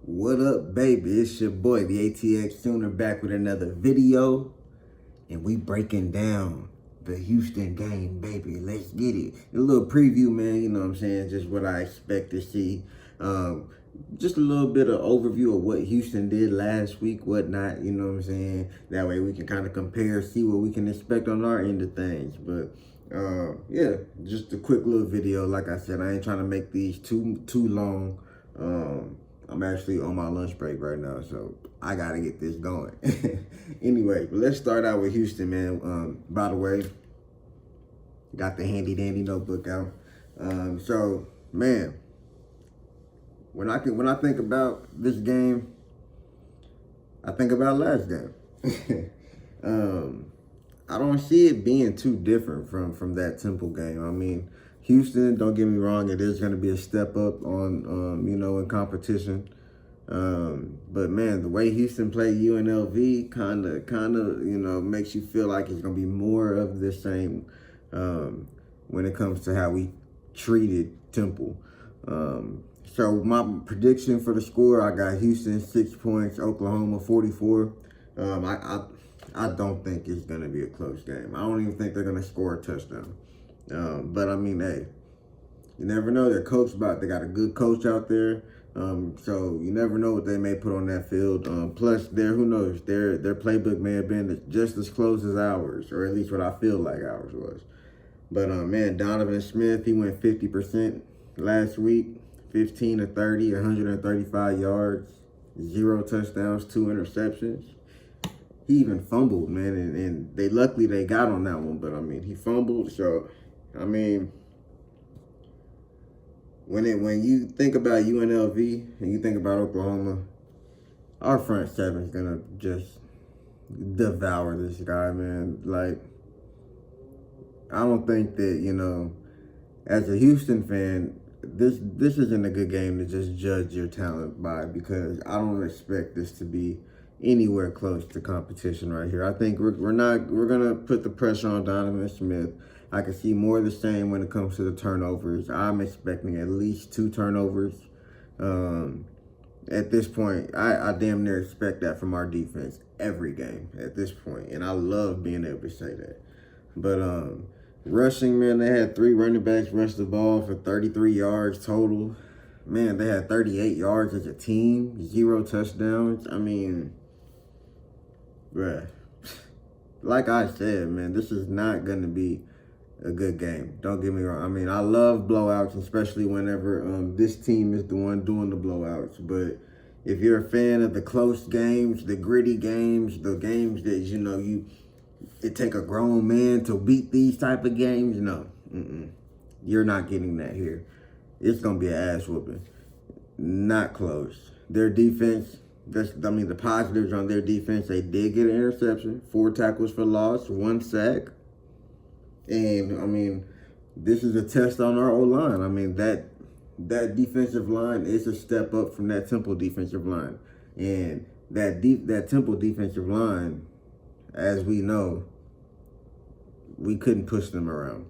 What up, baby? It's your boy, the ATX Sooner, back with another video. And we breaking down the Houston game, baby. Let's get it. A little preview, man. You know what I'm saying? Just what I expect to see. Just a little bit of overview of what Houston did last week, whatnot. You know what I'm saying? That way we can kind of compare, see what we can expect on our end of things. But yeah, just a quick little video. Like I said, I ain't trying to make these too long. I'm actually on my lunch break right now, so I gotta get this going. Anyway, but let's start out with Houston, man. By the way, got the handy dandy notebook out. So man, when I think about this game, I think about last game. I don't see it being too different from that Temple game. I mean, Houston, don't get me wrong, it is going to be a step up on, in competition. But man, the way Houston played UNLV kind of, makes you feel like it's going to be more of the same when it comes to how we treated Temple. So my prediction for the score, I got Houston 6 points, Oklahoma 44. I don't think it's going to be a close game. I don't even think they're going to score a touchdown. But I mean, hey, you never know. They got a good coach out there. So you never know what they may put on that field. Plus, who knows? Their playbook may have been just as close as ours, or at least what I feel like ours was. But man, Donovan Smith, he went 50% last week, 15 of 30, 135 yards, 0 touchdowns, 2 interceptions. He even fumbled, man, and luckily they got on that one. But I mean, he fumbled. So I mean, when you think about UNLV and you think about Oklahoma, our front seven is gonna just devour this guy, man. Like, I don't think that, as a Houston fan, this isn't a good game to just judge your talent by, because I don't expect this to be anywhere close to competition right here. I think we're gonna put the pressure on Donovan Smith. I can see more of the same when it comes to the turnovers. I'm expecting at least 2 turnovers. At this point, I damn near expect that from our defense every game at this point, and I love being able to say that. But rushing, man, they had 3 running backs rush the ball for 33 yards total. Man, they had 38 yards as a team, 0 touchdowns. I mean, bruh, like I said, man, this is not going to be a good game. Don't get me wrong. I mean, I love blowouts, especially whenever this team is the one doing the blowouts. But if you're a fan of the close games, the gritty games, the games that, it take a grown man to beat these type of games, no. You're not getting that here. It's going to be an ass whooping. Not close. Their defense, the positives on their defense, they did get an interception, 4 tackles for loss, 1 sack. And, I mean, this is a test on our O-line. I mean, that defensive line is a step up from that Temple defensive line. And that Temple defensive line, as we know, we couldn't push them around.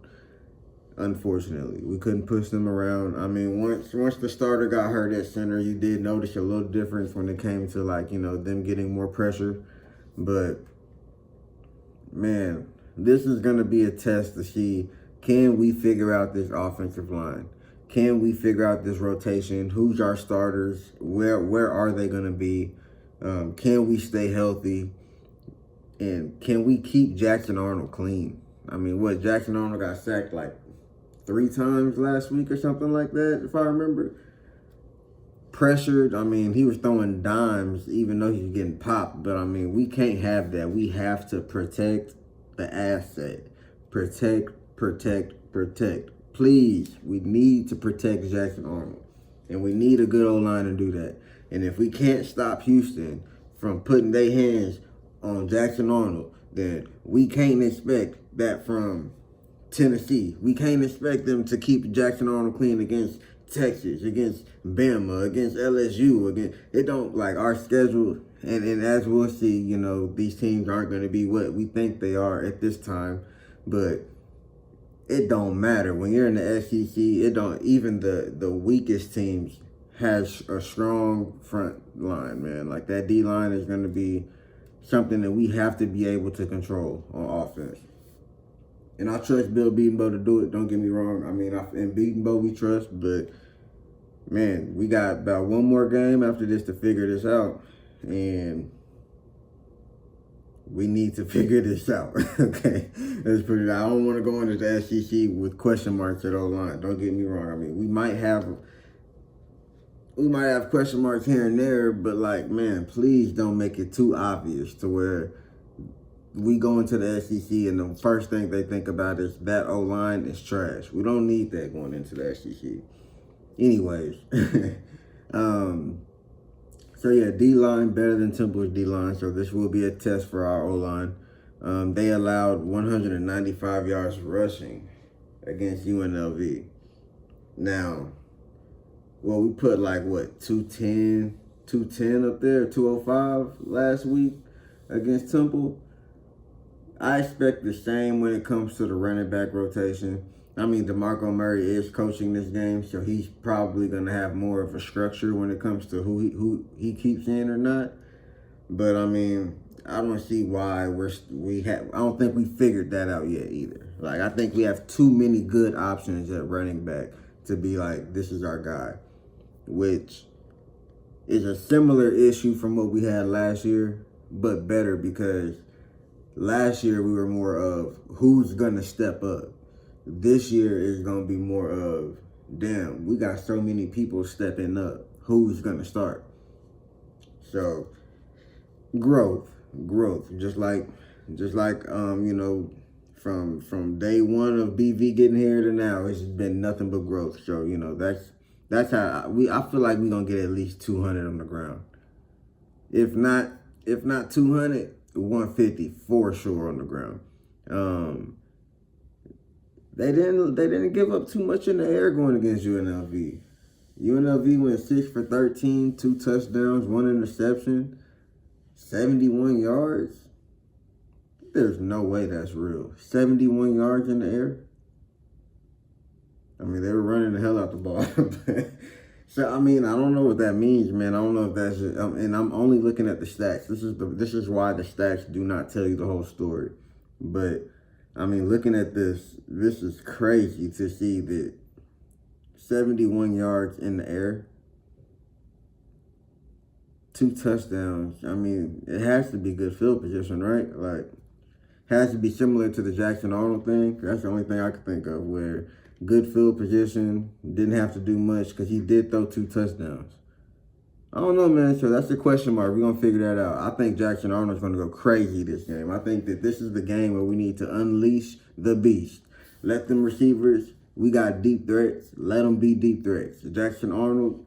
Unfortunately, we couldn't push them around. I mean, once the starter got hurt at center, you did notice a little difference when it came to, them getting more pressure. But, man, this is going to be a test to see, can we figure out this offensive line? Can we figure out this rotation? Who's our starters? Where are they going to be? Can we stay healthy? And can we keep Jackson Arnold clean? I mean, Jackson Arnold got sacked 3 times last week or something like that, if I remember. Pressured, I mean, he was throwing dimes even though he was getting popped. But, I mean, we can't have that. We have to protect the asset. Protect. Please, we need to protect Jackson Arnold. And we need a good O-line to do that. And if we can't stop Houston from putting their hands on Jackson Arnold, then we can't expect that from Tennessee. We can't expect them to keep Jackson Arnold clean against Texas, against Bama, against LSU. It don't, our schedule, and as we'll see, these teams aren't going to be what we think they are at this time. But it don't matter. When you're in the SEC, even the weakest teams has a strong front line, man. Like that D line is going to be something that we have to be able to control on offense. And I trust Bill Beatonbow to do it. Don't get me wrong. I mean, in Beatonbow we trust, but man, we got about one more game after this to figure this out, and we need to figure this out. Okay, let's put it out. I don't want to go into the SEC with question marks at O-line. Don't get me wrong. I mean, we might have question marks here and there, but like, man, please don't make it too obvious to where we go into the SEC and the first thing they think about is that O-line is trash. We don't need that going into the SEC. Anyways, so yeah, D-line better than Temple's D-line, so this will be a test for our O-line. They allowed 195 yards rushing against UNLV. Now, well, we put like, what, 210 up there, 205 last week against Temple. I expect the same when it comes to the running back rotation. I mean, DeMarco Murray is coaching this game, so he's probably going to have more of a structure when it comes to who he keeps in or not. But, I mean, I don't see why I don't think we figured that out yet either. Like, I think we have too many good options at running back to be like, this is our guy, which is a similar issue from what we had last year, but better because last year we were more of who's going to step up. This year is going to be more of, damn, we got so many people stepping up. Who's going to start? So, growth. Just like you know, from day one of BV getting here to now, it's been nothing but growth. So, you know, that's how I feel like we're going to get at least 200 on the ground. If not 200, 150 for sure on the ground. They didn't give up too much in the air going against UNLV. UNLV went 6 for 13, 2 touchdowns, 1 interception, 71 yards. There's no way that's real. 71 yards in the air. I mean, they were running the hell out the ball. So, I mean, I don't know what that means, man. I don't know if that's just, and I'm only looking at the stats. This is why the stats do not tell you the whole story. But, I mean, looking at this is crazy to see that 71 yards in the air, 2 touchdowns. I mean, it has to be good field position, right? Like, has to be similar to the Jackson Arnold thing. That's the only thing I could think of where good field position, didn't have to do much because he did throw 2 touchdowns. I don't know, man. So that's the question mark. We're going to figure that out. I think Jackson Arnold's going to go crazy this game. I think that this is the game where we need to unleash the beast. Let them receivers, we got deep threats. Let them be deep threats. Jackson Arnold,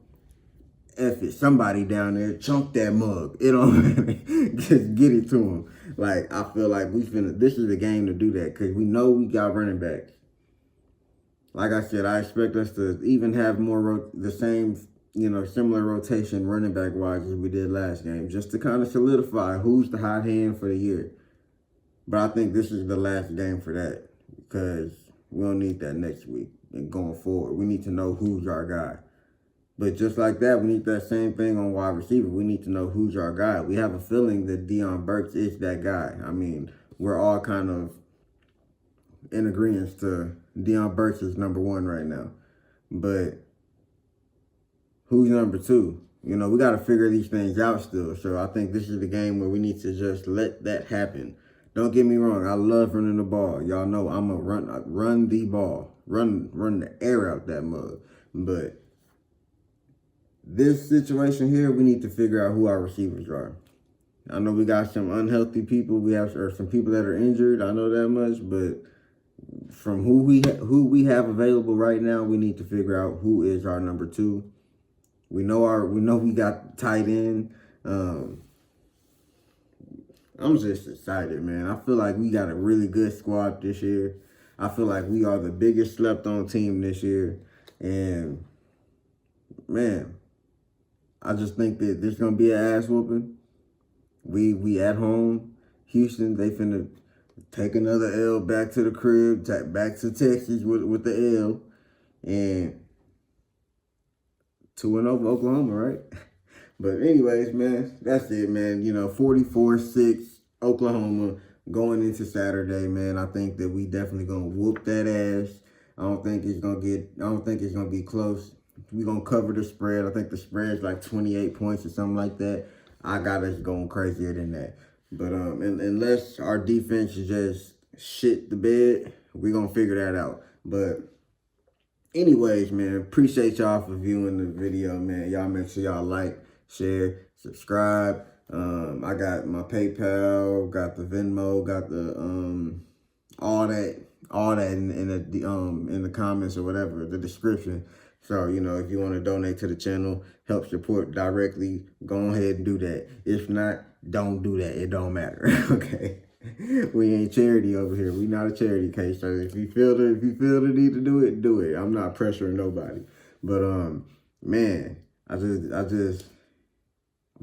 F it. Somebody down there, chunk that mug. It don't matter. Just get it to him. Like, I feel like this is the game to do that because we know we got running backs. Like I said, I expect us to even have more the same, you know, similar rotation running back wise as we did last game, just to kind of solidify who's the hot hand for the year. But I think this is the last game for that because we don't need that next week and going forward. We need to know who's our guy. But just like that, we need that same thing on wide receiver. We need to know who's our guy. We have a feeling that Deion Burks is that guy. I mean, we're all kind of in agreement to Deion Burks is number 1 right now. But who's number 2? You know, we got to figure these things out still. So I think this is the game where we need to just let that happen. Don't get me wrong. I love running the ball. Y'all know I'm a run the ball. Run the air out that mug. But this situation here, we need to figure out who our receivers are. I know we got some unhealthy people. We have some people that are injured. I know that much. But from who we have available right now, we need to figure out who is our number 2. We know we got tight end. I'm just excited, man. I feel like we got a really good squad this year. I feel like we are the biggest slept on team this year. And man, I just think that there's gonna be an ass whooping. We at home. Houston, they finna take another L back to the crib, back to Texas with the L. And 2-0 for Oklahoma, right? But anyways, man, that's it, man. 44-6 Oklahoma going into Saturday, man. I think that we definitely gonna whoop that ass. I don't think it's gonna be close. We gonna cover the spread. I think the spread's like 28 points or something like that. I got us going crazier than that. But unless our defense is just shit the bed, we gonna figure that out. But anyways, man, appreciate y'all for viewing the video, man. Y'all make sure y'all like, share, subscribe. I got my PayPal, got the Venmo, got the all that in the comments or whatever, the description. So, if you want to donate to the channel, help support directly, go ahead and do that. If not, don't do that. It don't matter. Okay. We ain't charity over here. We not a charity case. So if you feel the need to do it, do it. I'm not pressuring nobody. But man, I'm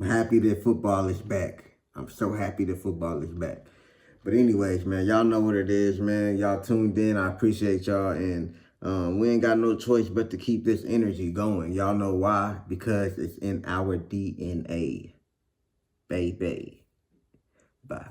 happy that football is back. I'm so happy that football is back. But anyways, man, y'all know what it is, man. Y'all tuned in. I appreciate y'all. And we ain't got no choice but to keep this energy going. Y'all know why? Because it's in our DNA. Baby. Bye.